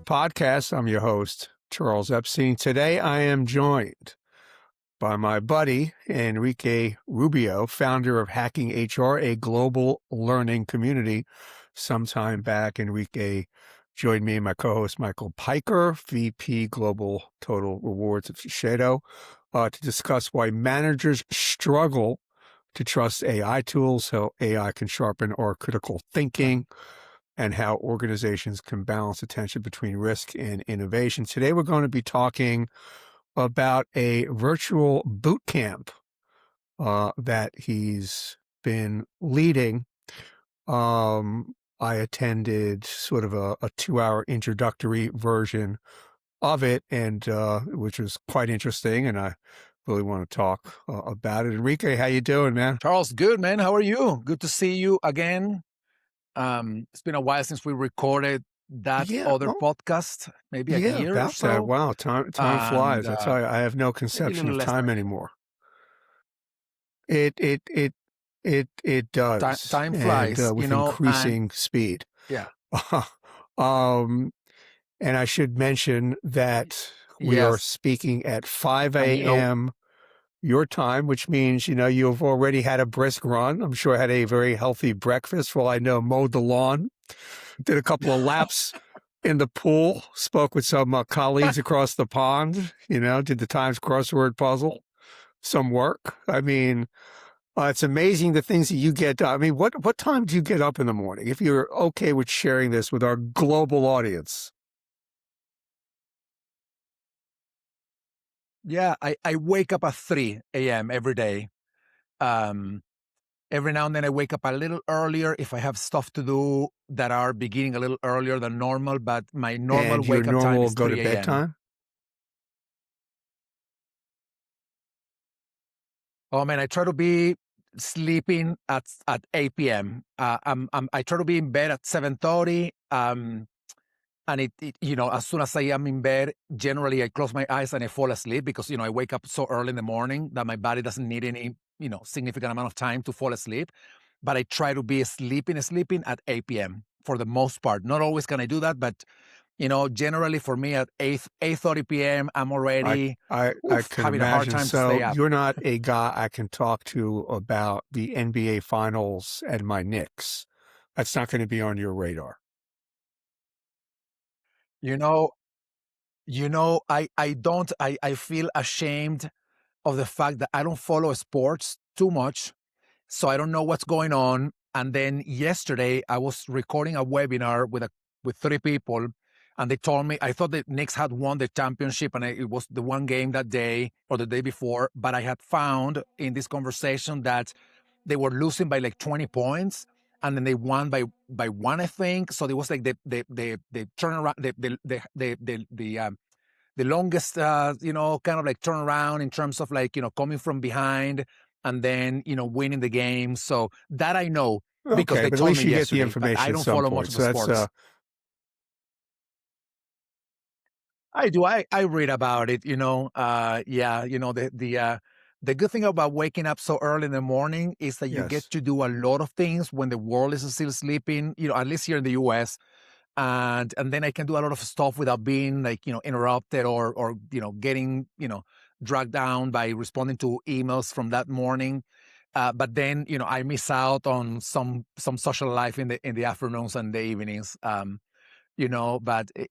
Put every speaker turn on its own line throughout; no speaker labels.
Podcast. I'm your host, Charles Epstein. Today, I am joined by my buddy, Enrique Rubio, founder of Hacking HR, a global learning community. Sometime back, Enrique joined me and my co-host, Michael Piker, VP Global Total Rewards at CHRO, to discuss why managers struggle to trust AI tools, how AI can sharpen our critical thinking, and how organizations can balance attention between risk and innovation. Today, we're going to be talking about a virtual boot camp that he's been leading. I attended sort of a 2-hour introductory version of it, and which was quite interesting, and I really want to talk about it. Enrique, how you doing, man?
Charles, good, man. How are you? Good to see you again. It's been a while since we recorded that other podcast, maybe a year
about
or so.
That. Wow, time flies. I tell you, I have no conception of time anymore. It does.
Time flies,
and, with increasing speed.
Yeah.
And I should mention that we are speaking at 5 a.m. your time, which means, you've already had a brisk run. I'm sure I had a very healthy breakfast. Well, I know, mowed the lawn, did a couple of laps in the pool, spoke with some colleagues across the pond, did the Times crossword puzzle, some work. I mean, it's amazing the things that you get done. I mean, what time do you get up in the morning, if you're okay with sharing this with our global audience?
Yeah, I wake up at 3 a.m. every day. Every now and then I wake up a little earlier if I have stuff to do that are beginning a little earlier than normal, but my normal wake up time is 3 a.m.
go to bed time?
Oh man, I try to be sleeping at 8 p.m. I try to be in bed at 7:30. And it, as soon as I am in bed, generally I close my eyes and I fall asleep because, I wake up so early in the morning that my body doesn't need any, significant amount of time to fall asleep. But I try to be sleeping at 8 p.m. for the most part. Not always can I do that, but, generally for me at 8:30 p.m., I'm already
I can
having
imagine.
a hard time to stay up.
You're not a guy I can talk to about the NBA Finals and my Knicks. That's not going to be on your radar.
I feel ashamed of the fact that I don't follow sports too much, so I don't know what's going on. And then yesterday I was recording a webinar with 3 people, and they told me, I thought the Knicks had won the championship, and it was the one game that day or the day before, but I had found in this conversation that they were losing by like 20 points. And then they won by 1, I think. So it was like the turnaround, the longest, kind of like turnaround in terms of like, coming from behind and then, winning the game. So that I know because they told me yesterday. Get the information. I don't follow much of the sports. I do. I read about it. The good thing about waking up so early in the morning is that you get to do a lot of things when the world is still sleeping, at least here in the US. And then I can do a lot of stuff without being like, interrupted or getting, dragged down by responding to emails from that morning. But then, I miss out on some social life in the afternoons and the evenings. But it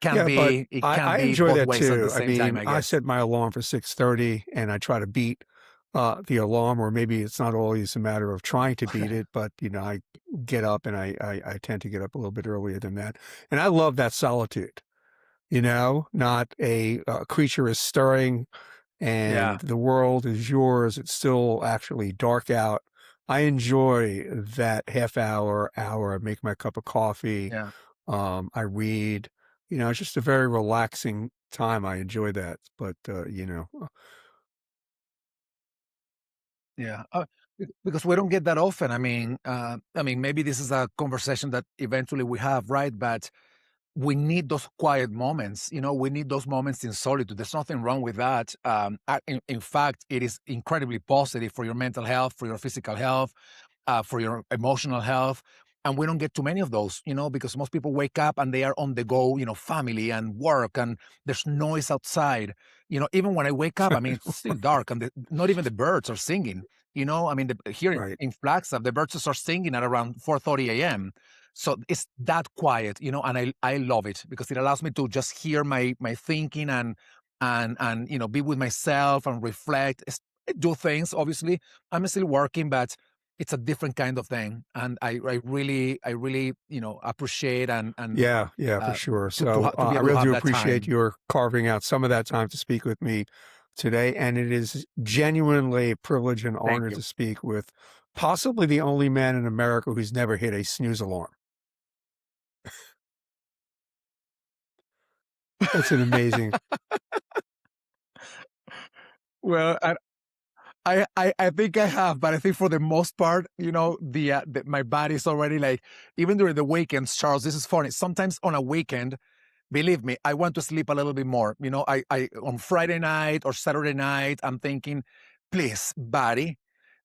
can be. It can
I
be
enjoy
both
that
ways
too.
at the same time.
I set my alarm for 6:30, and I try to beat the alarm, or maybe it's not always a matter of trying to beat it, but I get up, and I tend to get up a little bit earlier than that, and I love that solitude. Not a creature is stirring, and the world is yours. It's still actually dark out. I enjoy that half hour. I make my cup of coffee.
Yeah.
I read. It's just a very relaxing time. I enjoy that. But
Yeah. Because we don't get that often. I mean, maybe this is a conversation that eventually we have, right? But we need those quiet moments. We need those moments in solitude. There's nothing wrong with that. In fact, it is incredibly positive for your mental health, for your physical health, for your emotional health. And we don't get too many of those, because most people wake up and they are on the go, family and work, and there's noise outside. Even when I wake up, I mean, it's still dark, and not even the birds are singing. I mean, here
Right.
in Flagstaff, the birds start singing at around 4:30 a.m. So it's that quiet, and I love it because it allows me to just hear my thinking and be with myself and reflect, do things. Obviously, I'm still working, but it's a different kind of thing, and I really appreciate and
Yeah, yeah, for sure.
to
So
to be
I
able to
really
have
do
that
appreciate
time.
your carving out some of that time to speak with me today. And it is genuinely a privilege and
Thank
honor
you.
to speak with possibly the only man in America who's never hit a snooze alarm. That's an amazing.
Well, I think I have, but I think for the most part, my body's already like, even during the weekends, Charles, this is funny. Sometimes on a weekend, believe me, I want to sleep a little bit more. I on Friday night or Saturday night, I'm thinking, please, body,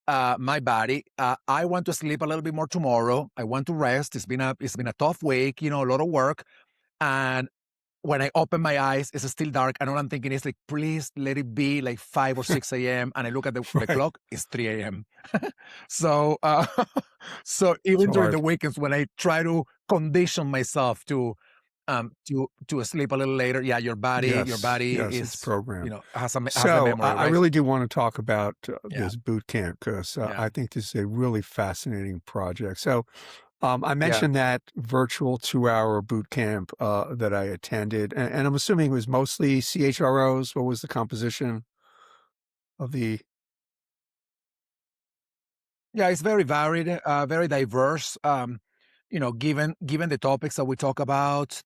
my body, I want to sleep a little bit more tomorrow. I want to rest. It's been a tough week, a lot of work. And when I open my eyes, it's still dark. And all I'm thinking is like, please let it be like 5 or 6 a.m. And I look at the
Right.
clock, it's 3 a.m. So, so
It's
even during the
hard.
weekends when I try to condition myself to sleep a little later, yeah, your
Yes,
body
yes, it's
is,
programmed.
has the
So
memory,
I
right?
really do want to talk about
Yeah,
this boot camp because
yeah,
I think this is a really fascinating project. So I
yeah.
mentioned that virtual 2-hour boot camp that I attended, and I'm assuming it was mostly CHROs. What was the composition of the?
Yeah, it's very varied, very diverse. Given the topics that we talk about,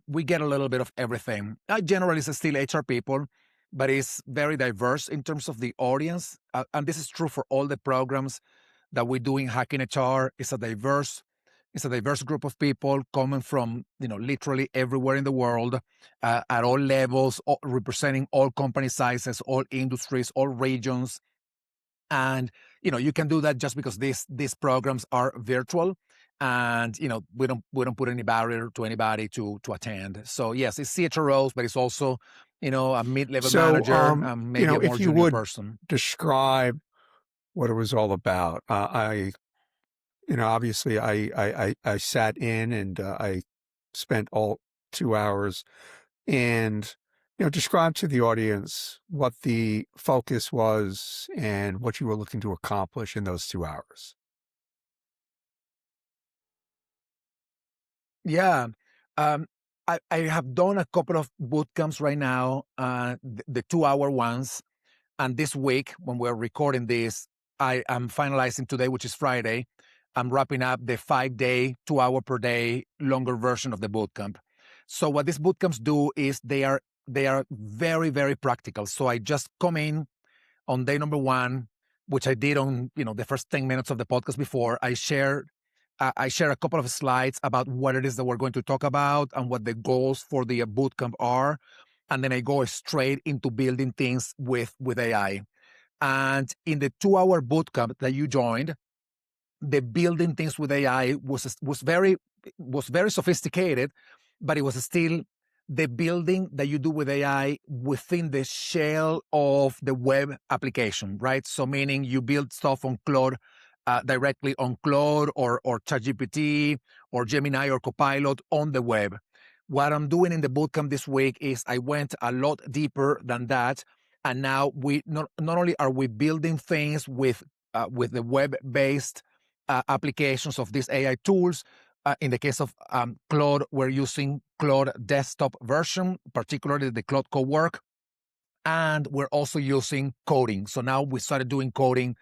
we get a little bit of everything. Generally, it's still HR people, but it's very diverse in terms of the audience, and this is true for all the programs that we do in Hacking HR. It's a diverse group of people coming from literally everywhere in the world, at all levels, representing all company sizes, all industries, all regions. And you can do that just because these programs are virtual, and we don't put any barrier to anybody to attend. So yes, it's CHROs, but it's also a mid-level
So
manager, maybe a more
if you
junior
would
person.
describe what it was all about, obviously I sat in and I spent all 2 hours. And describe to the audience what the focus was and what you were looking to accomplish in those 2 hours.
Yeah. um, I have done a couple of boot camps right now, the 2-hour ones. And this week, when we're recording this, I am finalizing today, which is Friday. I'm wrapping up the 5-day, 2-hour per day, longer version of the bootcamp. So what these bootcamps do is they are very, very practical. So I just come in on day number one, which I did on the first 10 minutes of the podcast before. I share a couple of slides about what it is that we're going to talk about and what the goals for the bootcamp are, and then I go straight into building things with AI. And in the 2-hour bootcamp that you joined, the building things with AI was very sophisticated, but it was still the building that you do with AI within the shell of the web application, right? So meaning you build stuff on Claude, directly on Claude or ChatGPT or Gemini or Copilot on the web. What I'm doing in the bootcamp this week is I went a lot deeper than that, and now we not only are we building things with the web-based applications of these AI tools. In the case of Claude, we're using Claude desktop version, particularly the Claude Cowork, and we're also using coding. So now we started doing coding,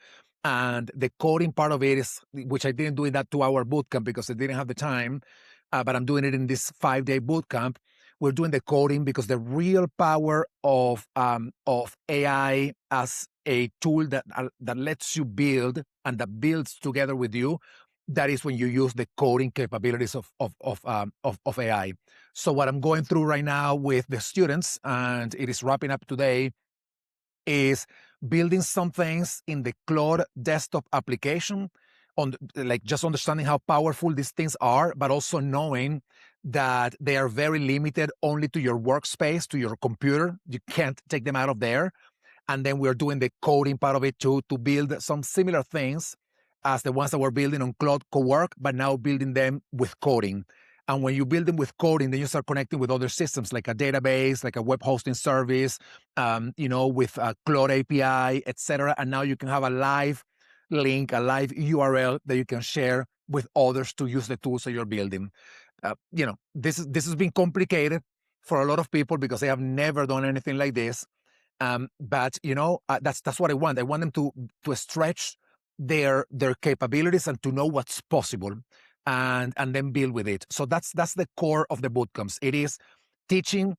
and the coding part of it is, which I didn't do in that 2-hour bootcamp because I didn't have the time, but I'm doing it in this 5-day bootcamp. We're doing the coding because the real power of AI as a tool that lets you build and that builds together with you. that is when you use the coding capabilities of AI. So what I'm going through right now with the students, and it is wrapping up today, is building some things in the Claude desktop application, on like just understanding how powerful these things are, but also knowing that they are very limited only to your workspace, to your computer. You can't take them out of there. And then we're doing the coding part of it too, to build some similar things as the ones that we're building on Cloud Cowork, but now building them with coding. And when you build them with coding, then you start connecting with other systems like a database, like a web hosting service, with a Cloud API, etc. And now you can have a live link, a live URL that you can share with others to use the tools that you're building. This has been complicated for a lot of people because they have never done anything like this. But that's what I want. I want them to stretch their capabilities and to know what's possible, and then build with it. So that's the core of the bootcamps. It is teaching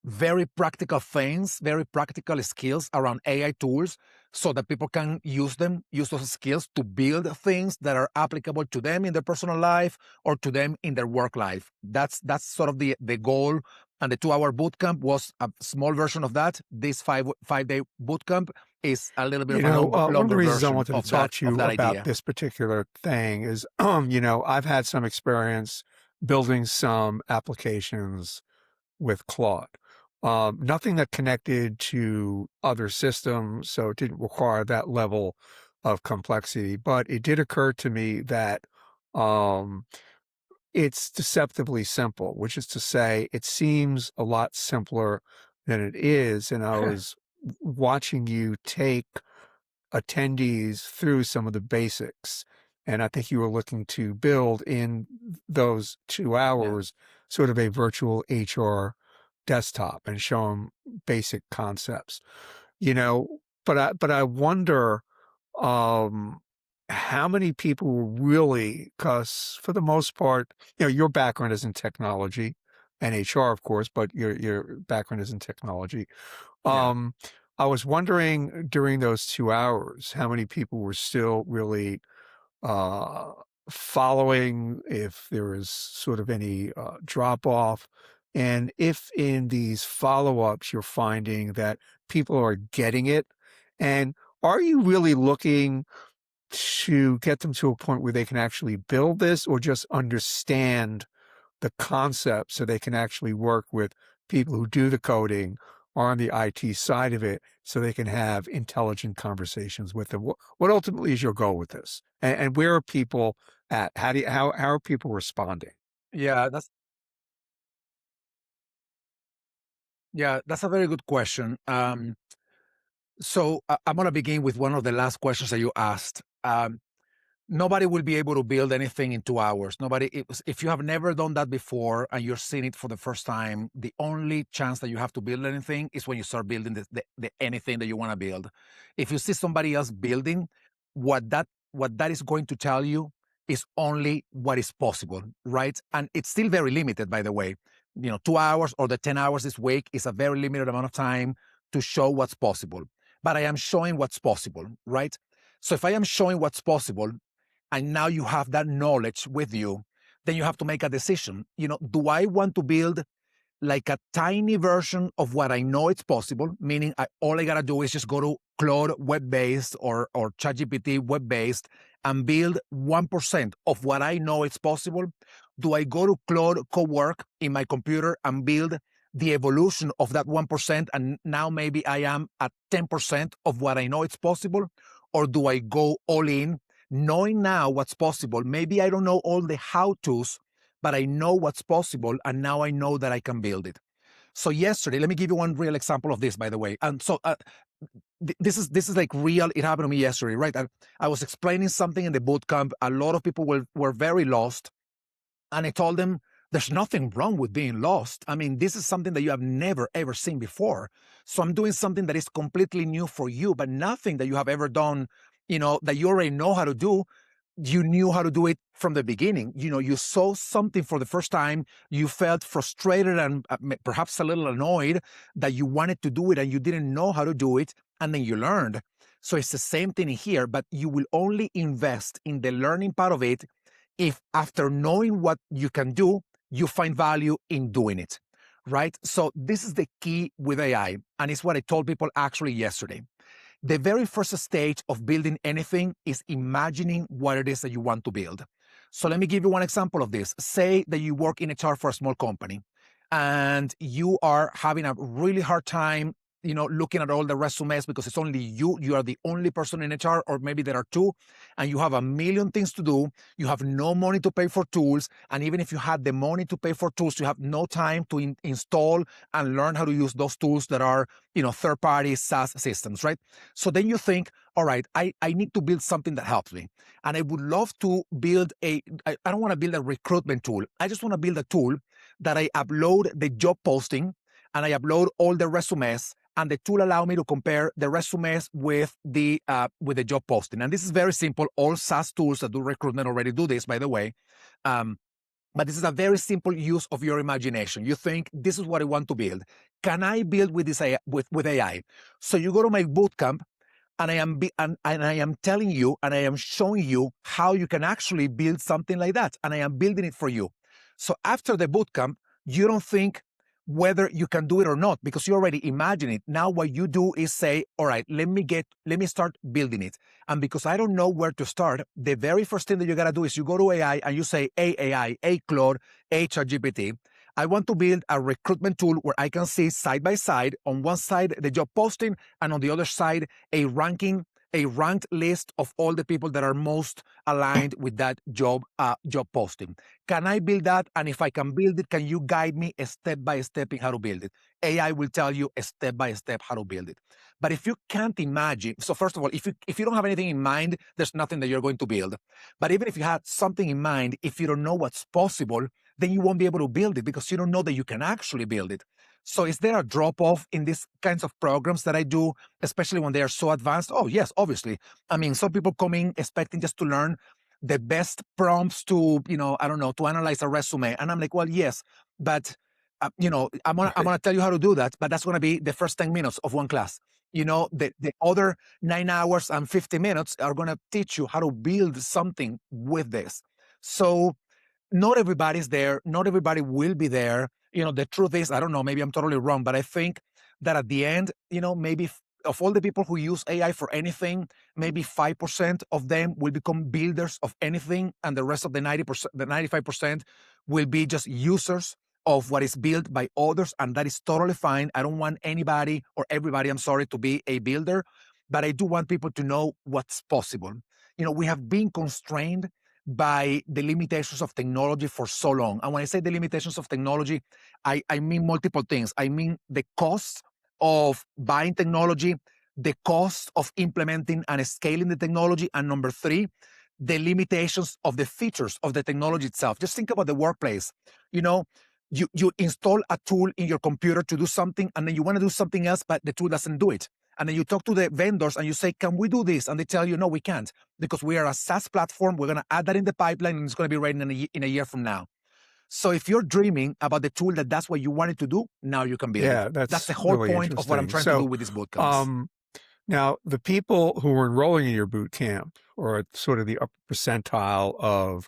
very practical things, very practical skills around AI tools, so that people can use those skills to build things that are applicable to them in their personal life or to them in their work life. That's sort of the goal. And the 2-hour bootcamp was a small version of that. This 5-day bootcamp is a little bit of a
one of the
longer
reasons I
version
wanted to
of
talk to you
that
about
idea.
this particular thing is, I've had some experience building some applications with Claude. Nothing that connected to other systems, so it didn't require that level of complexity. But it did occur to me that it's deceptively simple, which is to say, it seems a lot simpler than it is. And I was watching you take attendees through some of the basics. And I think you were looking to build in those 2 hours sort of a virtual HR desktop and show them basic concepts, but I wonder, how many people really, because for the most part, your background is in technology and HR, of course, but your background is in technology.
Yeah.
I was wondering during those 2 hours, how many people were still really uh, following, if there was sort of any drop off, and if in these follow-ups you're finding that people are getting it, and are you really looking to get them to a point where they can actually build this, or just understand the concept so they can actually work with people who do the coding or on the IT side of it, so they can have intelligent conversations with them? What ultimately is your goal with this? And where are people at? How are people responding?
Yeah, that's a very good question. So I'm going to begin with one of the last questions that you asked. Nobody will be able to build anything in 2 hours. If you have never done that before and you're seeing it for the first time, the only chance that you have to build anything is when you start building the anything that you want to build. If you see somebody else building, what that is going to tell you is only what is possible, right? And it's still very limited, by the way. 2 hours or the 10 hours this week is a very limited amount of time to show what's possible. But I am showing what's possible, right? So if I am showing what's possible, and now you have that knowledge with you, then you have to make a decision. Do I want to build like a tiny version of what I know it's possible, meaning all I got to do is just go to Claude web-based or ChatGPT web-based and build 1% of what I know it's possible? Do I go to Claude Cowork in my computer and build the evolution of that 1%, and now maybe I am at 10% of what I know it's possible? Or do I go all in, knowing now what's possible? Maybe I don't know all the how-tos, but I know what's possible, and now I know that I can build it. So yesterday, let me give you one real example of this, by the way. And so this is like real. It happened to me yesterday, right? I was explaining something in the bootcamp. A lot of people were very lost, and I told them, there's nothing wrong with being lost. I mean, this is something that you have never, ever seen before. So I'm doing something that is completely new for you, but nothing that you have ever done, that you already know how to do. You knew how to do it from the beginning. You saw something for the first time. You felt frustrated and perhaps a little annoyed that you wanted to do it and you didn't know how to do it. and then you learned. So it's the same thing here, but you will only invest in the learning part of it if after knowing what you can do, you find value in doing it, right? So this is the key with AI, and it's what I told people actually yesterday. The very first stage of building anything is imagining what it is that you want to build. So let me give you one example of this. Say that you work in HR for a small company and you are having a really hard time, looking at all the resumes because it's only you are the only person in HR, or maybe there are two, and you have a million things to do. You have no money to pay for tools, and even if you had the money to pay for tools, you have no time to install and learn how to use those tools that are, third-party SaaS systems, right? So then you think, all right, I need to build something that helps me. And I would love to build I don't want to build a recruitment tool. I just want to build a tool that I upload the job posting and I upload all the resumes, and the tool allow me to compare the resumes with the job posting. And this is very simple. All SaaS tools that do recruitment already do this, by the way. But this is a very simple use of your imagination. You think, this is what I want to build. Can I build with this AI, with AI? So you go to my bootcamp, and I am telling you, and I am showing you how you can actually build something like that, and I am building it for you. So after the bootcamp, you don't think whether you can do it or not, because you already imagine it. Now what you do is say, all right, let me start building it. And because I don't know where to start, the very first thing that you got to do is you go to AI and you say, hey, AI, hey, Claude, hey, ChatGPT, I want to build a recruitment tool where I can see side by side, on one side the job posting, and on the other side a ranked list of all the people that are most aligned with that job posting. Can I build that? And if I can build it, can you guide me step by step in how to build it? AI will tell you step by step how to build it. But if you can't imagine, so first of all, if you don't have anything in mind, there's nothing that you're going to build. But even if you had something in mind, if you don't know what's possible, then you won't be able to build it because you don't know that you can actually build it. So is there a drop-off in these kinds of programs that I do, especially when they are so advanced? Oh, yes, obviously. I mean, some people come in expecting just to learn the best prompts to, to analyze a resume. And I'm like, well, yes, but, I'm gonna tell you how to do that, but that's going to be the first 10 minutes of one class. The other 9 hours and 50 minutes are going to teach you how to build something with this. So not everybody's there. Not everybody will be there. The truth is, I don't know, maybe I'm totally wrong, but I think that at the end, maybe of all the people who use AI for anything, maybe 5% of them will become builders of anything, and the rest of the 90%, the 95% will be just users of what is built by others, and that is totally fine. I don't want anybody or everybody, I'm sorry, to be a builder, but I do want people to know what's possible. We have been constrained by the limitations of technology for so long. And when I say the limitations of technology, I mean multiple things. I mean the cost of buying technology, the cost of implementing and scaling the technology, and number three, the limitations of the features of the technology itself. Just think about the workplace. You install a tool in your computer to do something, and then you want to do something else, but the tool doesn't do it. And then you talk to the vendors and you say, can we do this? And they tell you, no, we can't, because we are a SaaS platform. We're going to add that in the pipeline, and it's going to be ready in a year from now. So if you're dreaming about the tool that's what you wanted to do, now you can build it. That's the whole
really
point of what I'm trying to do with these bootcamps.
Now, the people who are enrolling in your boot camp are at sort of the upper percentile of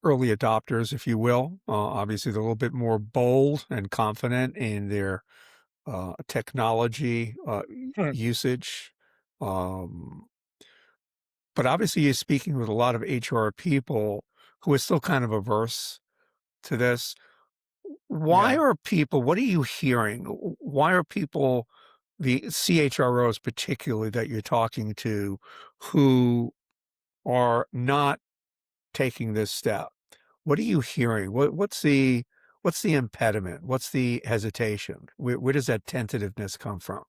early adopters, if you will. Obviously, they're a little bit more bold and confident in their technology usage. But obviously, you're speaking with a lot of HR people who are still kind of averse to this. Why are people, what are you hearing? Why are people, the CHROs particularly that you're talking to, who are not taking this step? What are you hearing? What's the impediment? What's the hesitation? Where does that tentativeness come from?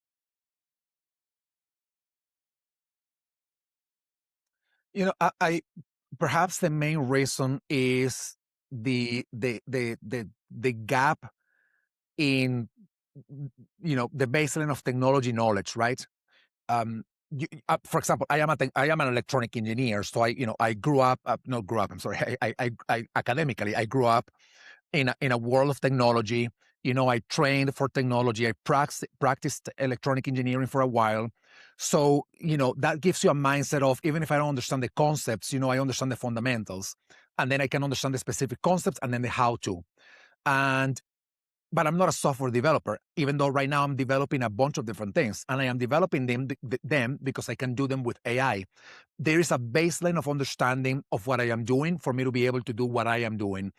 I perhaps the main reason is the gap in the baseline of technology knowledge, right? For example, I am an electronic engineer, so I grew up. Not grew up. I'm sorry. I academically I grew up in a world of technology. I trained for technology. I practiced electronic engineering for a while. So, that gives you a mindset of, even if I don't understand the concepts, I understand the fundamentals. And then I can understand the specific concepts and then the how to. But I'm not a software developer, even though right now I'm developing a bunch of different things. And I am developing them because I can do them with AI. There is a baseline of understanding of what I am doing for me to be able to do what I am doing.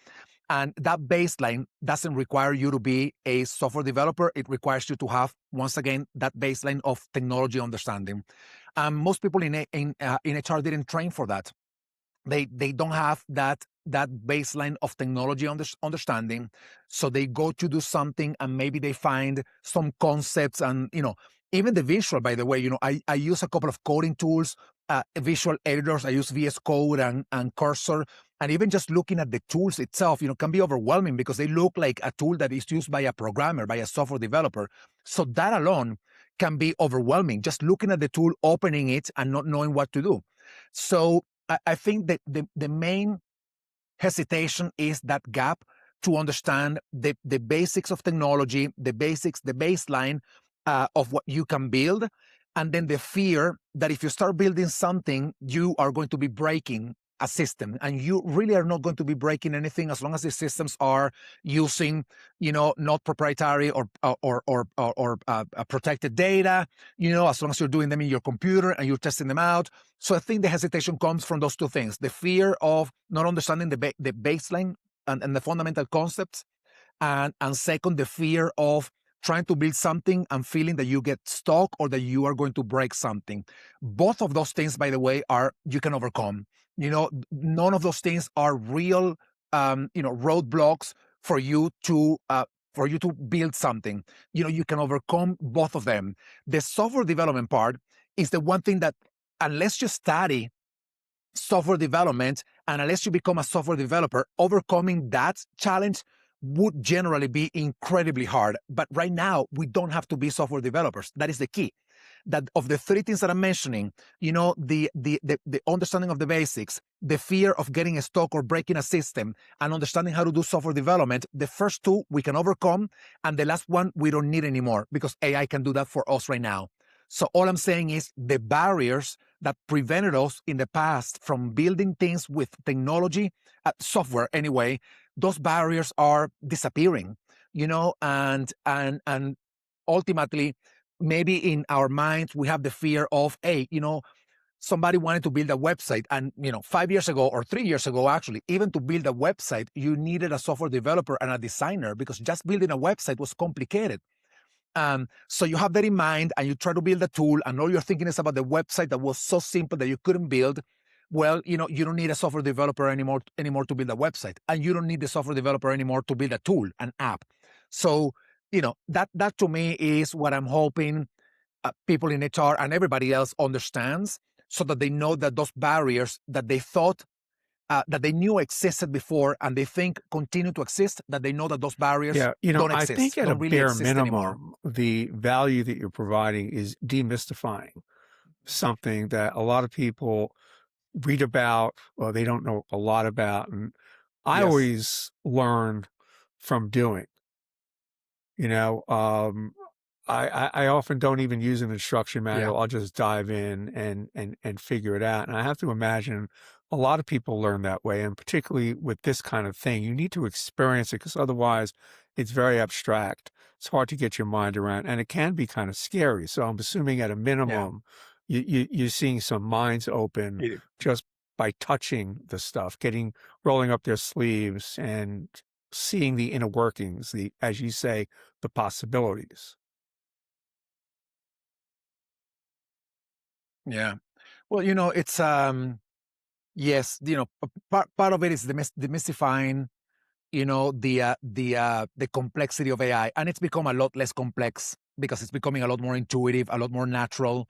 And that baseline doesn't require you to be a software developer. It requires you to have, once again, that baseline of technology understanding. Most people in HR didn't train for that. They don't have that baseline of technology understanding. So they go to do something and maybe they find some concepts and, even the visual, by the way, I use a couple of coding tools, visual editors. I use VS Code and Cursor. And even just looking at the tools itself, can be overwhelming because they look like a tool that is used by a programmer, by a software developer. So that alone can be overwhelming, just looking at the tool, opening it, and not knowing what to do. So I think that the main hesitation is that gap to understand the basics of technology, the baseline of what you can build, and then the fear that if you start building something, you are going to be breaking a system, and you really are not going to be breaking anything as long as the systems are using, not proprietary or protected data. As long as you're doing them in your computer and you're testing them out. So I think the hesitation comes from those two things: the fear of not understanding the baseline and the fundamental concepts, and second, the fear of trying to build something and feeling that you get stuck or that you are going to break something. Both of those things, by the way, you can overcome. None of those things are real, roadblocks for you to build something. You can overcome both of them. The software development part is the one thing that, unless you study software development and unless you become a software developer, overcoming that challenge would generally be incredibly hard. But right now, we don't have to be software developers. That is the key. That of the three things that I'm mentioning, the understanding of the basics, the fear of getting stuck or breaking a system, and understanding how to do software development, the first two we can overcome, and the last one we don't need anymore because AI can do that for us right now. So all I'm saying is the barriers that prevented us in the past from building things with technology, software anyway, those barriers are disappearing, and ultimately, maybe in our minds, we have the fear of, hey, somebody wanted to build a website. And, 5 years ago or 3 years ago, actually, even to build a website, you needed a software developer and a designer because just building a website was complicated. So you have that in mind and you try to build a tool and all you're thinking is about the website that was so simple that you couldn't build. Well, you don't need a software developer anymore to build a website, and you don't need the software developer anymore to build a tool, an app. So, that to me is what I'm hoping people in HR and everybody else understands, so that they know that those barriers that they thought that they knew existed before and they think continue to exist, that they know that those barriers don't
I
exist,
think at a
don't really
bare
exist anymore.
minimum, the value that you're providing is demystifying something that a lot of people read about or they don't know a lot about. And I
Yes.
always learn from doing, you know, I often don't even use an instruction
Yeah.
manual. I'll just dive in and figure it out. And I have to imagine a lot of people learn that way. And particularly with this kind of thing, you need to experience it because otherwise it's very abstract. It's hard to get your mind around and it can be kind of scary. So I'm assuming at a
Yeah.
minimum, you're seeing some minds open just by touching the stuff, rolling up their sleeves and seeing the inner workings, as you say, the possibilities.
Yeah. Well, it's yes, part of it is demystifying, the complexity of AI, and it's become a lot less complex because it's becoming a lot more intuitive, a lot more natural,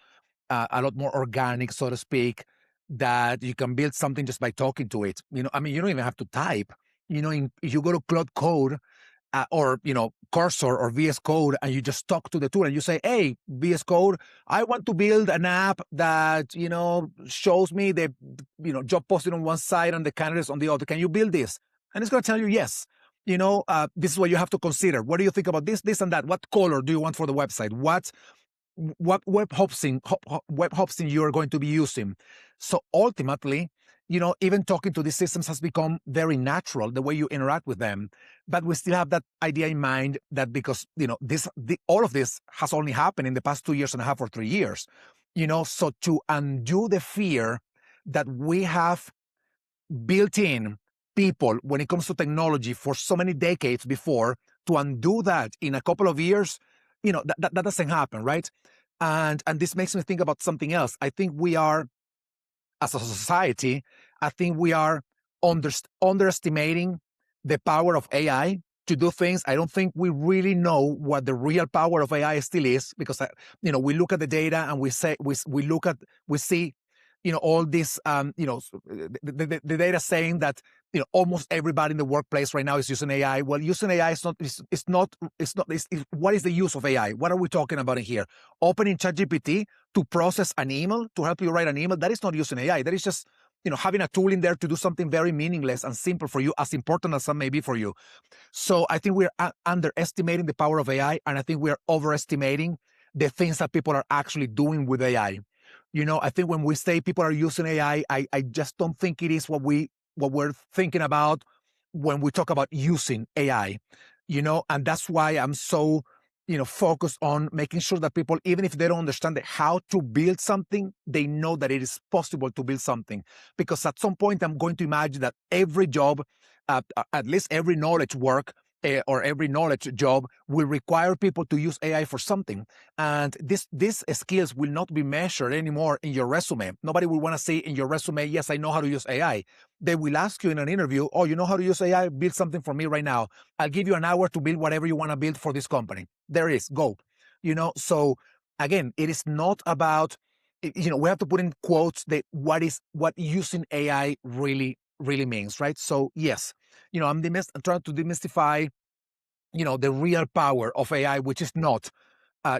a lot more organic, so to speak. That you can build something just by talking to it. I mean, you don't even have to type. If you go to Cloud Code or Cursor or VS Code, and you just talk to the tool and you say, hey, VS Code, I want to build an app that shows me the job posted on one side and the candidates on the other. Can you build this? And it's going to tell you yes. this is what you have to consider. What do you think about this, and that? What color do you want for the website? What web hosting you are going to be using. So ultimately, even talking to these systems has become very natural, the way you interact with them. But we still have that idea in mind that because all of this has only happened in the past 2.5 years or 3 years. So to undo the fear that we have built in people when it comes to technology for so many decades before, to undo that in a couple of years, that doesn't happen, right? And this makes me think about something else. I think we are, as a society, I think we are underestimating the power of AI to do things. I don't think we really know what the real power of AI still is, because we look at the data and we see all this the data saying that almost everybody in the workplace right now is using AI. Well, using AI is not what is the use of AI? What are we talking about in here? Opening ChatGPT to process an email, to help you write an email, that is not using AI. That is just having a tool in there to do something very meaningless and simple for you, as important as that may be for you. So I think we're underestimating the power of AI, and I think we're overestimating the things that people are actually doing with AI. I think when we say people are using AI, I just don't think it is what we're thinking about when we talk about using AI, and that's why I'm so, focused on making sure that people, even if they don't understand how to build something, they know that it is possible to build something. Because at some point, I'm going to imagine that every job, at least every knowledge work, or every knowledge job, will require people to use AI for something. And these skills will not be measured anymore in your resume. Nobody will want to say in your resume, yes, I know how to use AI. They will ask you in an interview, oh, you know how to use AI? Build something for me right now. I'll give you an hour to build whatever you want to build for this company. There it is, go. So again, it is not about, we have to put in quotes what using AI really means, right? So yes, I'm trying to demystify, the real power of AI, which is not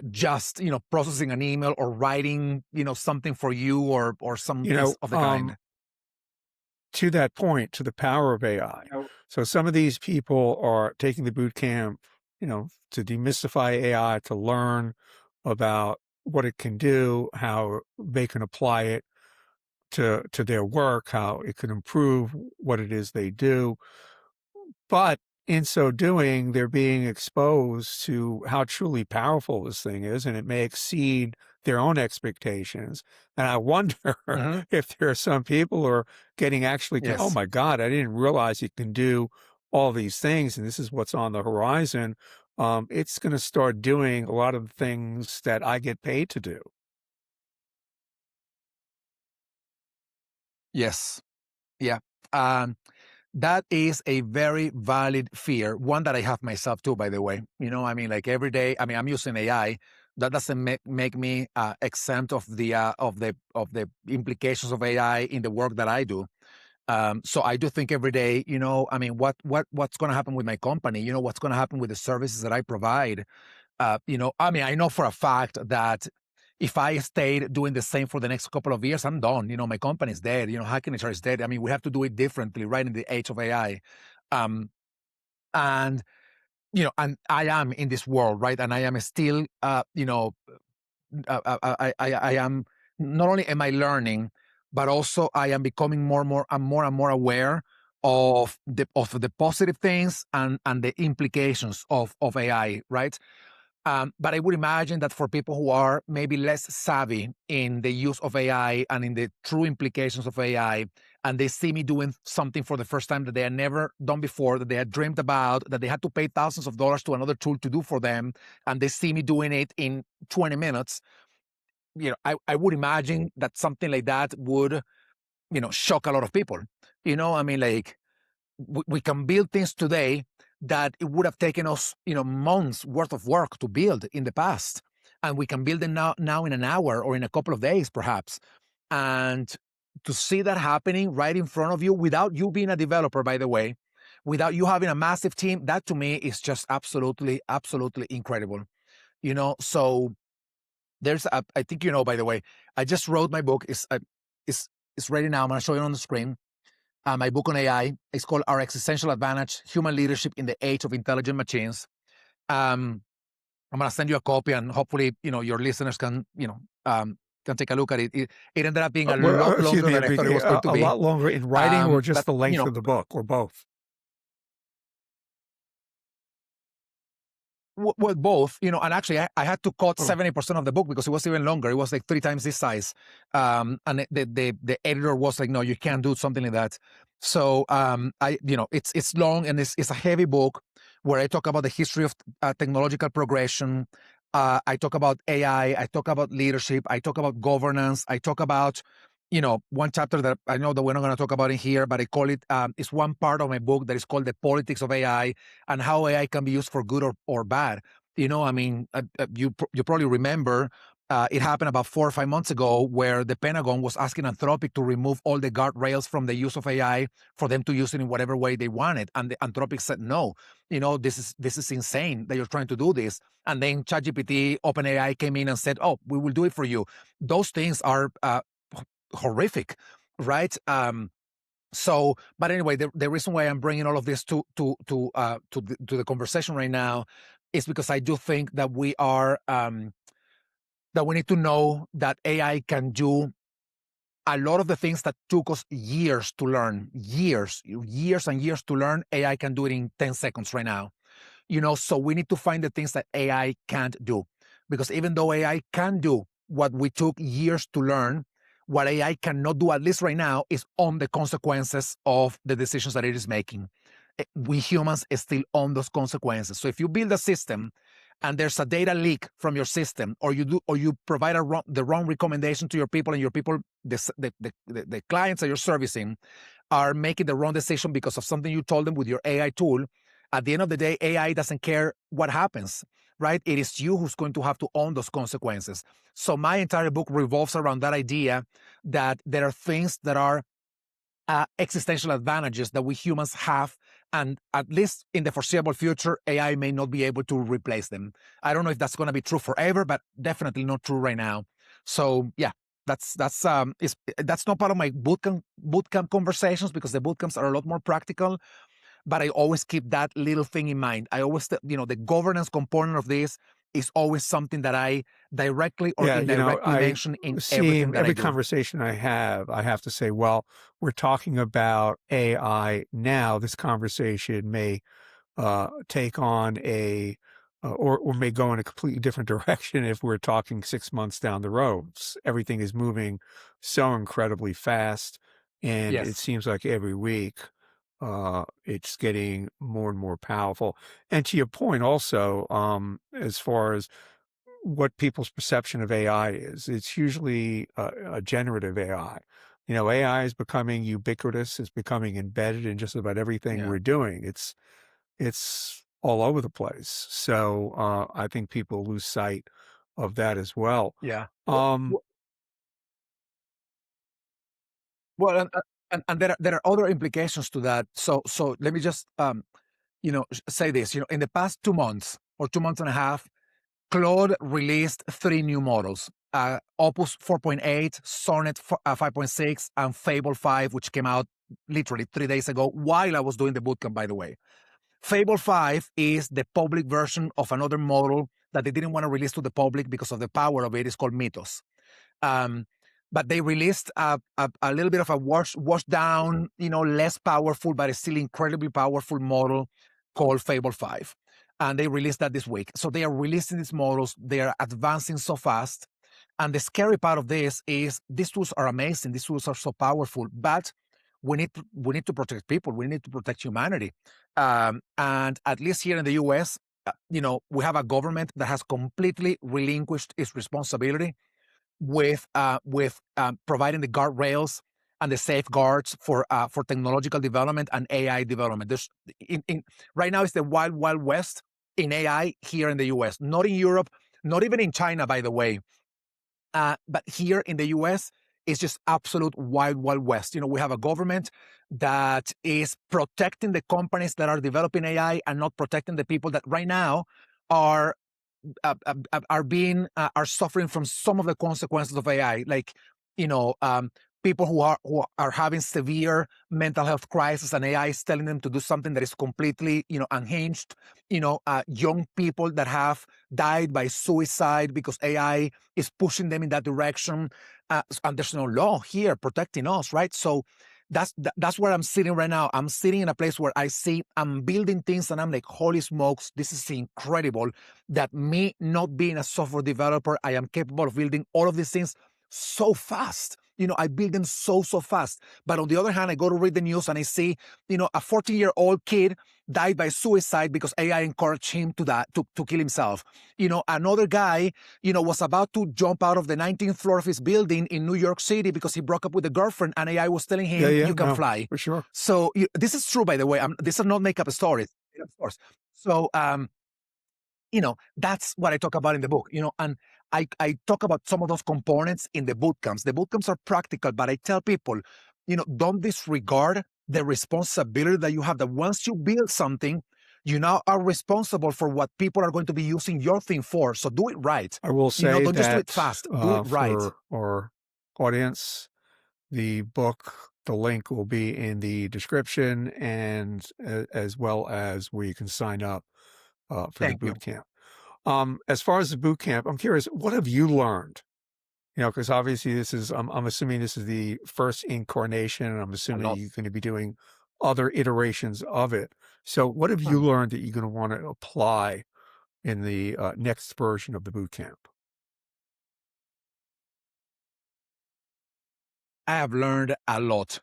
just processing an email or writing something for you, or some
You
things
know,
of the kind.
to that point, to the power of AI. So some of these people are taking the boot camp, to demystify AI, to learn about what it can do, how they can apply it to their work, how it can improve what it is they do. But in so doing, they're being exposed to how truly powerful this thing is, and it may exceed their own expectations. And I wonder
Hmm.
if there are some people who are getting actually, oh
Yes.
my God, I didn't realize you can do all these things, and this is what's on the horizon. It's going to start doing a lot of the things that I get paid to do.
Yes. Yeah. Um, that is a very valid fear, one that I have myself too, by the way. I mean, like every day, I mean, I'm using AI. That doesn't make me exempt of the implications of AI in the work that I do. So I do think every day, I mean, what's going to happen with my company? What's going to happen with the services that I provide? I mean, I know for a fact that if I stayed doing the same for the next couple of years, I'm done. My company's dead. Hacking HR is dead. I mean, we have to do it differently, right, in the age of AI. Um, and and I am in this world, right, and I am still, I am, not only am I learning, but also I am becoming more and more aware of the positive things and the implications of AI, right? But I would imagine that for people who are maybe less savvy in the use of AI and in the true implications of AI, and they see me doing something for the first time that they had never done before, that they had dreamed about, that they had to pay thousands of dollars to another tool to do for them, and they see me doing it in 20 minutes, I would imagine that something like that would, shock a lot of people. I mean, like, we can build things today that it would have taken us, months worth of work to build in the past. And we can build them now in an hour or in a couple of days, perhaps. And to see that happening right in front of you without you being a developer, by the way, without you having a massive team, that to me is just absolutely, absolutely incredible. So I think, by the way, I just wrote my book. It's ready now. I'm going to show you on the screen. my book on AI. It's called Our Existential Advantage: Human Leadership in the Age of Intelligent Machines. I'm going to send you a copy, and hopefully, your listeners can take a look at it. It ended up being a lot
Excuse
longer
me,
than I thought it
Enrique,
was going to
a
be.
lot longer in writing or just
But
the length of the book or both?
Well, both, and actually I had to cut
Oh.
70% of the book because it was even longer. It was like 3 times this size. And the editor was like, no, you can't do something like that. So it's long, and it's a heavy book where I talk about the history of technological progression. I talk about AI. I talk about leadership. I talk about governance. I talk about one chapter that I know that we're not going to talk about in here, but I call it, it's one part of my book that is called The Politics of AI and how AI can be used for good or bad. I mean, you probably remember it happened about 4 or 5 months ago where the Pentagon was asking Anthropic to remove all the guardrails from the use of AI for them to use it in whatever way they wanted. And the Anthropic said, no, this is insane that you're trying to do this. And then ChatGPT, OpenAI came in and said, oh, we will do it for you. Those things are horrific, right? But anyway, the reason why I'm bringing all of this to the conversation right now is because I do think that we need to know that AI can do a lot of the things that took us years to learn, years and years to learn. AI can do it in 10 seconds right now. So we need to find the things that AI can't do, because even though AI can do what we took years to learn, what AI cannot do, at least right now, is own the consequences of the decisions that it is making. We humans still own those consequences. So if you build a system and there's a data leak from your system, or you provide the wrong recommendation to your people, and your people, the clients that you're servicing, are making the wrong decision because of something you told them with your AI tool, at the end of the day, AI doesn't care what happens, right? It is you who's going to have to own those consequences. So my entire book revolves around that idea that there are things that are existential advantages that we humans have, and at least in the foreseeable future, AI may not be able to replace them. I don't know if that's going to be true forever, but definitely not true right now. So yeah, that's not part of my bootcamp conversations, because the bootcamps are a lot more practical. But I always keep that little thing in mind. I always, the governance component of this is always something that I directly or indirectly
I
mention in
see
everything
in
that I
every
do.
conversation I have to say, well, we're talking about AI now. This conversation may take on or may go in a completely different direction if we're talking 6 months down the road. Everything is moving so incredibly fast, and it
Yes.
seems like every week it's getting more and more powerful. And to your point also, as far as what people's perception of AI is, it's usually a generative AI. AI is becoming ubiquitous. It's becoming embedded in just about everything
Yeah.
we're doing. It's all over the place. So I think people lose sight of that as well.
Yeah.
Um,
Well, and there are other implications to that. So let me just say this. In the past 2 months or 2 months and a half, Claude released 3 new models: Opus 4.8, Sonnet 5.6, and Fable 5, which came out literally 3 days ago while I was doing the bootcamp, by the way. Fable 5 is the public version of another model that they didn't want to release to the public because of the power of it. It's called Mythos. Um, but they released a little bit of a washed down, less powerful, but still incredibly powerful model called Fable 5. And they released that this week. So they are releasing these models. They are advancing so fast. And the scary part of this is these tools are amazing. These tools are so powerful, but we need to protect people. We need to protect humanity. And at least here in the U.S., we have a government that has completely relinquished its responsibility with providing the guardrails and the safeguards for technological development and AI development. There's right now it's the wild west in AI here in the U.S., not in Europe, not even in China, by the way. But here in the U.S., it's just absolute wild west. We have a government that is protecting the companies that are developing AI and not protecting the people that right now are are suffering from some of the consequences of AI, like people who are having severe mental health crisis, and AI is telling them to do something that is completely, unhinged. Young people that have died by suicide because AI is pushing them in that direction, and there's no law here protecting us, right? So that's where I'm sitting right now. I'm sitting in a place where I'm building things, and I'm like, holy smokes, this is incredible. That me not being a software developer, I am capable of building all of these things so fast. I build them so fast. But on the other hand, I go to read the news and I see, a 14-year-old kid died by suicide because AI encouraged him to die, to kill himself. Another guy, was about to jump out of the 19th floor of his building in New York City because he broke up with a girlfriend, and AI was telling
Yeah,
him,
yeah,
you can
no,
fly.
for sure.
So this is true, by the way. This is not make up stories, of course. So, that's what I talk about in the book, and I talk about some of those components in the boot camps. The boot camps are practical, but I tell people, don't disregard the responsibility that you have, that once you build something, you now are responsible for what people are going to be using your thing for. So do it right.
I will say
Don't just do it
that
fast. Do it right.
for our audience, the book, the link will be in the description, and as well as where you can sign up for the
Thank
boot
you.
camp. As far as the boot camp, I'm curious, what have you learned? Because obviously I'm assuming this is the first incarnation, and I'm
A
assuming
lot.
you're going to be doing other iterations of it. So what have you learned that you're going to want to apply in the next version of the boot camp?
I have learned a lot.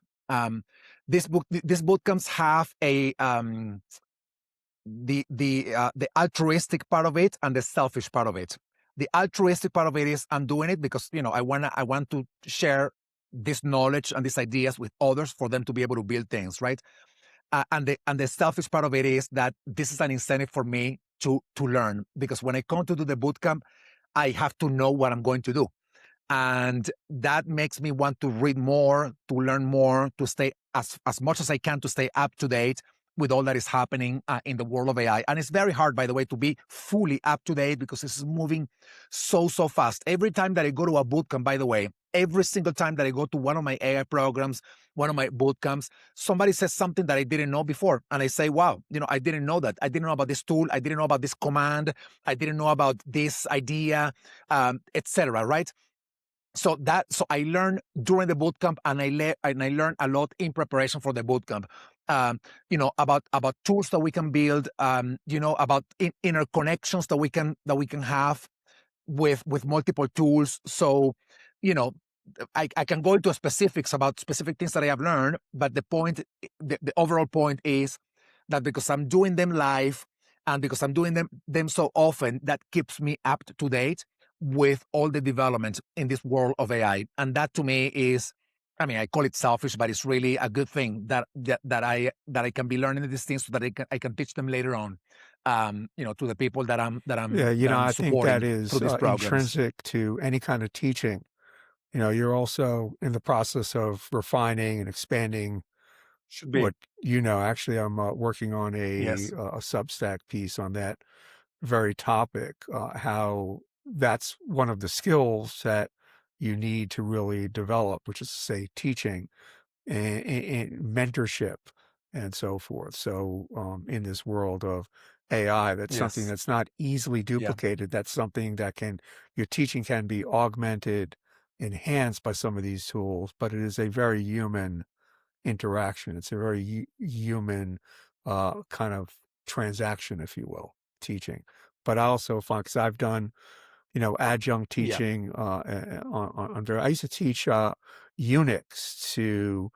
These boot camps have a the altruistic part of it and the selfish part of it. The altruistic part of it is, I'm doing it because I want to share this knowledge and these ideas with others for them to be able to build things, right? And the selfish part of it is that this is an incentive for me to learn, because when I come to do the bootcamp, I have to know what I'm going to do. And that makes me want to read more, to learn more, to stay as much as I can, to stay up to date with all that is happening in the world of AI. And it's very hard, by the way, to be fully up to date because this is moving so fast. Every time that I go to a bootcamp, by the way, every single time that I go to one of my AI programs, one of my bootcamps, somebody says something that I didn't know before. And I say, wow, I didn't know that. I didn't know about this tool. I didn't know about this command. I didn't know about this idea, etc. Right? So I learned during the bootcamp, and I learned a lot in preparation for the bootcamp. About tools that we can build, about inner connections that we can have with multiple tools. So, you know, I can go into specifics about specific things that I have learned, but the overall point is that because I'm doing them live and because I'm doing them so often, that keeps me up to date with all the developments in this world of AI. And that to me is, I call it selfish, but it's really a good thing that I can be learning these things so that I can teach them later on, to the people that I'm that
Yeah,
I'm that I'm
I think that
supporting through
is
these programs.
intrinsic to any kind of teaching. You're also in the process of refining and expanding
Should be.
what Actually, I'm working on
Yes.
a Substack piece on that very topic. How that's one of the skills that you need to really develop, which is to say, teaching and mentorship and so forth. So, in this world of AI, that's something
Yes.
that's not easily
Yeah.
duplicated. That's something that your teaching can be augmented, enhanced by some of these tools, but it is a very human interaction. It's a very human kind of transaction, if you will, teaching. But I also find, because I've done, adjunct
Yeah.
teaching I used to teach Unix to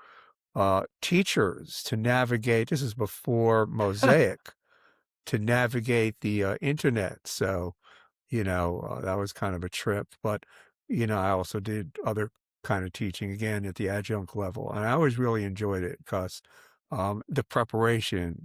teachers to navigate. This is before Mosaic, to navigate the internet. So, that was kind of a trip. But, I also did other kind of teaching again at the adjunct level, and I always really enjoyed it because the preparation,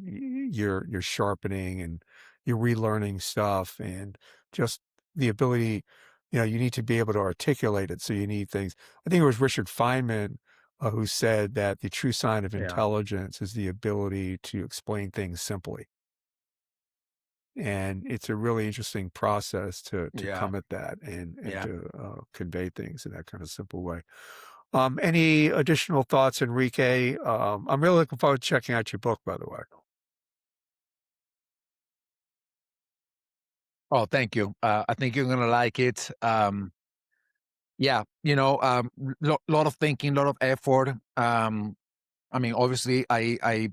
you're sharpening and you're relearning stuff, and just the ability, you need to be able to articulate it. So you need things. I think it was Richard Feynman who said that the true sign of
Yeah.
intelligence is the ability to explain things simply. And it's a really interesting process to
Yeah.
come at that and
Yeah.
to convey things in that kind of simple way. Any additional thoughts, Enrique? I'm really looking forward to checking out your book, by the way.
Oh, thank you. I think you're gonna like it. Yeah, lot of thinking, lot of effort. I mean, obviously, I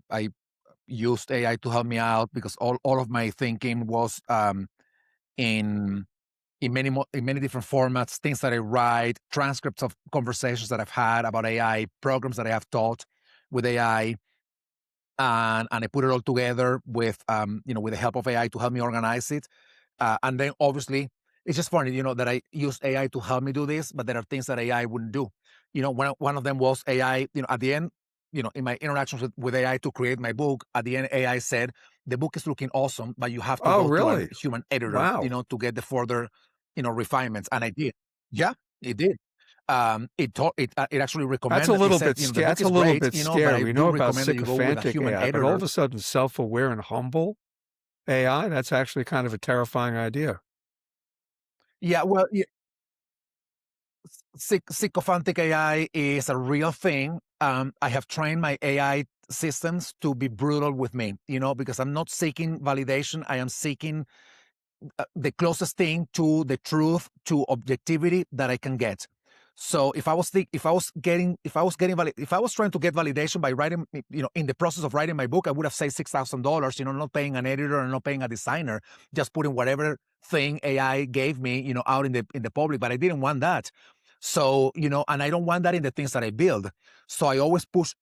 used AI to help me out because all of my thinking was in in many different formats, things that I write, transcripts of conversations that I've had about AI, programs that I have taught with AI, and I put it all together with with the help of AI to help me organize it. And then obviously, it's just funny, that I use AI to help me do this, but there are things that AI wouldn't do. One of them was AI, at the end, in my interactions with AI to create my book, at the end, AI said, the book is looking awesome, but you have to
Oh,
go to a
really?
human editor,
Wow.
to get the further, refinements. And I did. Yeah, it did. It actually
That's a
recommended, it
little
said,
bit
the book
that's a
is
little
great,
bit
but
scary.
I
We
do
know about
recommend that you go with a
sycophantic
human
AI, but all of
editor.
a sudden self-aware and humble AI, that's actually kind of a terrifying idea.
Yeah, well, sycophantic AI is a real thing. I have trained my AI systems to be brutal with me, because I'm not seeking validation. I am seeking the closest thing to the truth, to objectivity that I can get. So if I was trying to get validation by writing, in the process of writing my book, I would have saved $6,000, not paying an editor and not paying a designer, just putting whatever thing AI gave me, out in the public. But I didn't want that. So, and I don't want that in the things that I build. So I always push,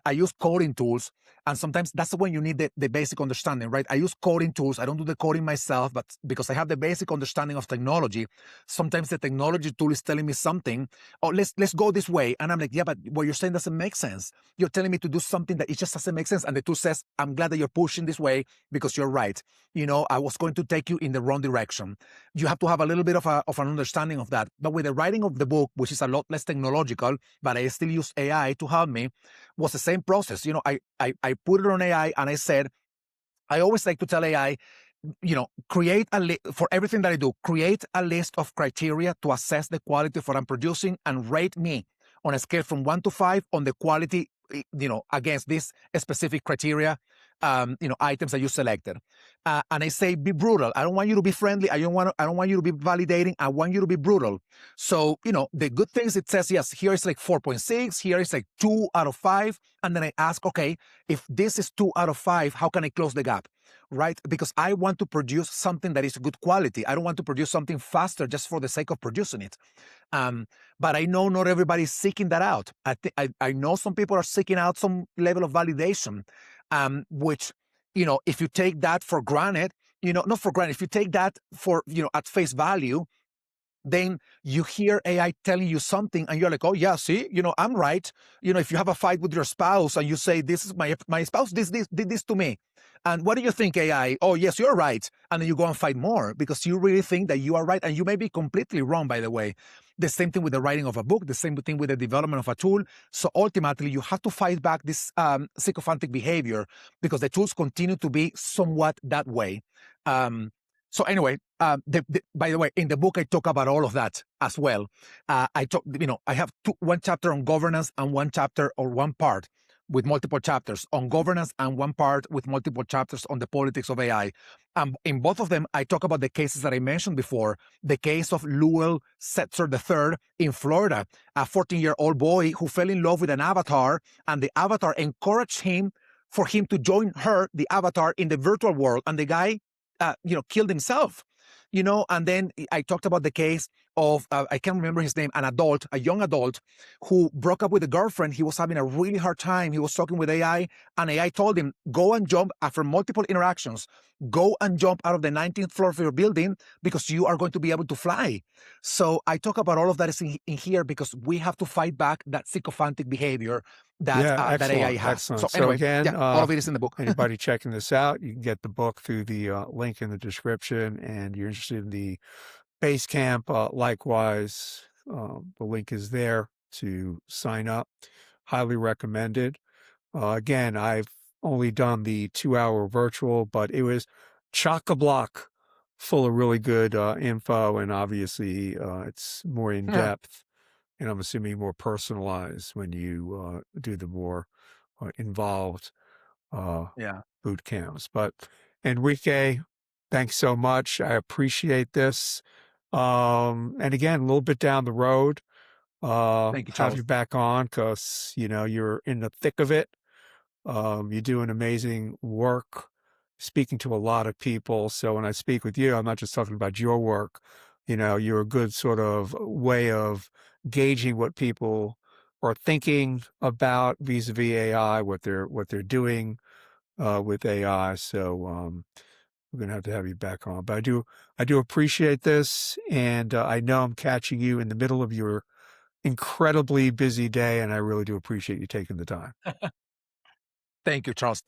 I use coding tools. And sometimes that's when you need the basic understanding, right? I use coding tools. I don't do the coding myself, but because I have the basic understanding of technology, sometimes the technology tool is telling me something. Oh, let's go this way. And I'm like, yeah, but what you're saying doesn't make sense. You're telling me to do something that it just doesn't make sense. And the tool says, I'm glad that you're pushing this way because you're right. I was going to take you in the wrong direction. You have to have a little bit of an understanding of that. But with the writing of the book, which is a lot less technological, but I still use AI to help me, was the same process. I put it on AI and I said, I always like to tell AI, create for everything that I do, create a list of criteria to assess the quality of what I'm producing and rate me on a scale from 1 to 5 on the quality, against this specific criteria, items that you selected. And I say, be brutal. I don't want you to be friendly. I don't want you to be validating. I want you to be brutal. So, the good things, it says, yes, here is like 4.6, here is like 2 out of 5. And then I ask, okay, if this is 2 out of 5, how can I close the gap? Right? Because I want to produce something that is good quality. I don't want to produce something faster just for the sake of producing it. But I know not everybody's seeking that out. I know some people are seeking out some level of validation, which, if you take that for granted, not for granted, if you take that for, at face value, then you hear AI telling you something and you're like, oh yeah, see, I'm right. If you have a fight with your spouse and you say, this is my spouse, this did this to me. And what do you think, AI? Oh yes, you're right. And then you go and fight more because you really think that you are right. And you may be completely wrong, by the way. The same thing with the writing of a book, the same thing with the development of a tool. So ultimately, you have to fight back this sycophantic behavior because the tools continue to be somewhat that way. So anyway, by the way, in the book I talk about all of that as well. I have one chapter on governance and one chapter or one part with multiple chapters on governance and one part with multiple chapters on the politics of AI. In both of them, I talk about the cases that I mentioned before. The case of Lowell Setzer III in Florida, a 14-year-old boy who fell in love with an avatar, and the avatar encouraged him for him to join her, the avatar, in the virtual world, and the guy killed himself. And then I talked about the case of, I can't remember his name, a young adult who broke up with a girlfriend. He was having a really hard time. He was talking with AI, and AI told him, go and jump after multiple interactions. Go and jump out of the 19th floor of your building because you are going to be able to fly. So I talk about all of that in here because we have to fight back that sycophantic behavior that
Yeah,
that AI
excellent,
has. So
excellent. So
anyway,
again,
yeah, all of it is in the book.
anybody checking this out, you can get the book through the link in the description, and you're interested in the Basecamp, likewise, the link is there to sign up. Highly recommended. Again, I've only done the 2-hour virtual, but it was chock-a-block full of really good info, and obviously it's more in
Yeah.
depth. and I'm assuming more personalized when you do the more involved uh,
Yeah.
boot camps. But Enrique, thanks so much. I appreciate this. And again, a little bit down the road,
Thank you,
have
Charles.
you back on because you're in the thick of it. You do an amazing work speaking to a lot of people. So when I speak with you, I'm not just talking about your work. You're a good sort of way of gauging what people are thinking about vis-a-vis AI, what they're doing with AI. So we're gonna have to have you back on. But I do appreciate this, and I know I'm catching you in the middle of your incredibly busy day, and I really do appreciate you taking the time.
Thank you, Charles.